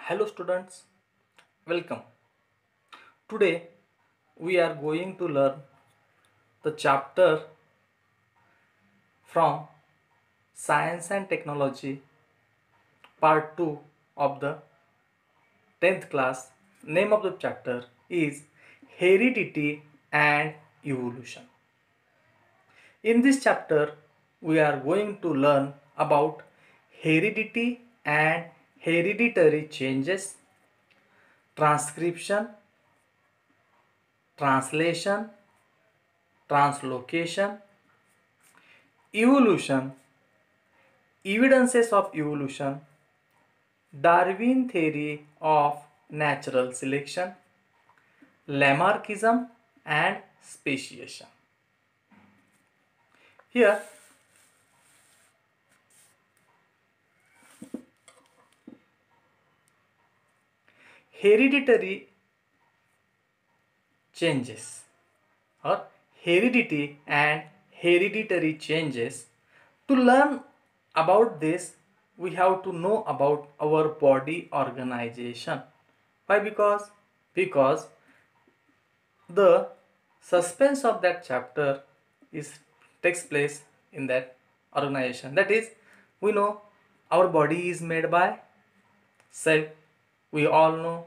Hello students, welcome. Today we are going to learn the chapter from Science and Technology part 2 of the 10th class. Name of the chapter is Heredity and Evolution. In this chapter we are going to learn about heredity and hereditary changes, transcription, translation, translocation, evolution, evidences of evolution, Darwin theory of natural selection, Lamarckism and speciation. Here hereditary changes or heredity and hereditary changes. To learn about this, we have to know about our body organization. Why? Because the suspense of that chapter is takes place in that organization. That is, we know our body is made by cell. We all know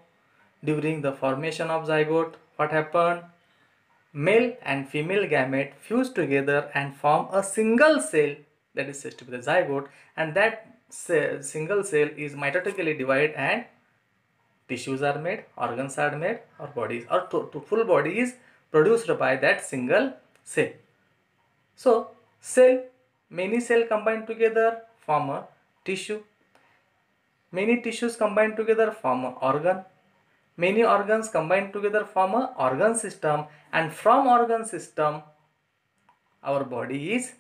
during the formation of zygote what happened. Male and female gamete fuse together and form a single cell, that is said to be the zygote, and that single cell is mitotically divided and tissues are made, organs are made, or bodies or to full body is produced by that single cell. So many cell combined together form a tissue. Many tissues combined together form an organ. Many organs combined together form a organ system, and from organ system our body is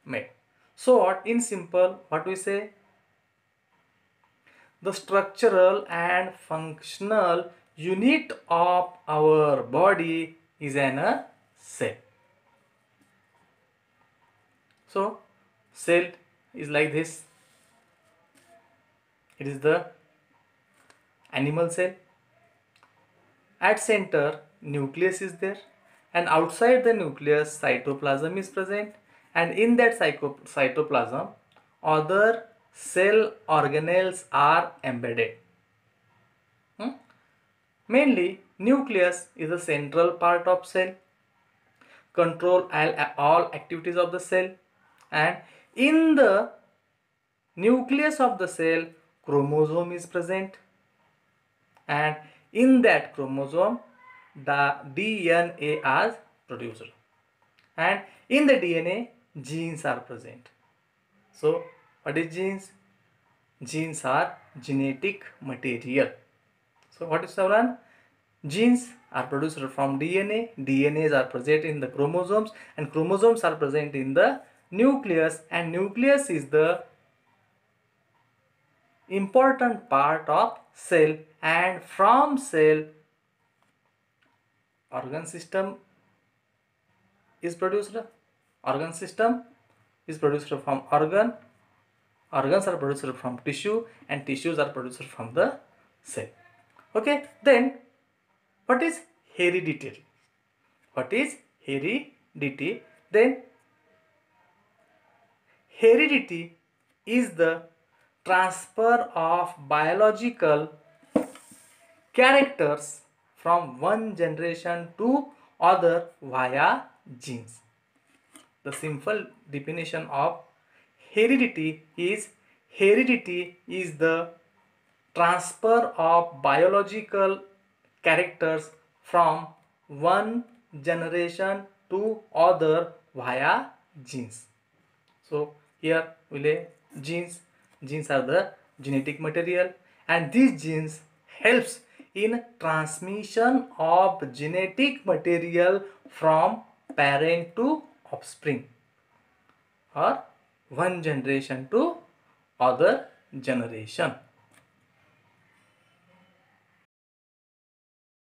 made. So what in simple what we say, the structural and functional unit of our body is a cell. So cell is like this. It is the animal cell. At center nucleus is there, and outside the nucleus cytoplasm is present, and in that cytoplasm other cell organelles are embedded. Mainly nucleus is the central part of cell, control all activities of the cell, and in the nucleus of the cell chromosome is present, and in that chromosome the DNA is produced, and in the DNA genes are present. So what is genes? Genes are genetic material. So what is Sauran? Genes are produced from DNA, DNAs are present in the chromosomes, and chromosomes are present in the nucleus, and nucleus is the important part of cell, and from cell organ system is produced. Organ system is produced from organ. Organs are produced from tissue, and tissues are produced from the cell. Okay, then what is hereditary? What is heredity? Then heredity is the transfer of biological characters from one generation to other via genes. The simple definition of heredity is the transfer of biological characters from one generation to other via genes. So here we lay genes. Genes are the genetic material, and these genes helps in transmission of genetic material from parent to offspring, or one generation to other generation.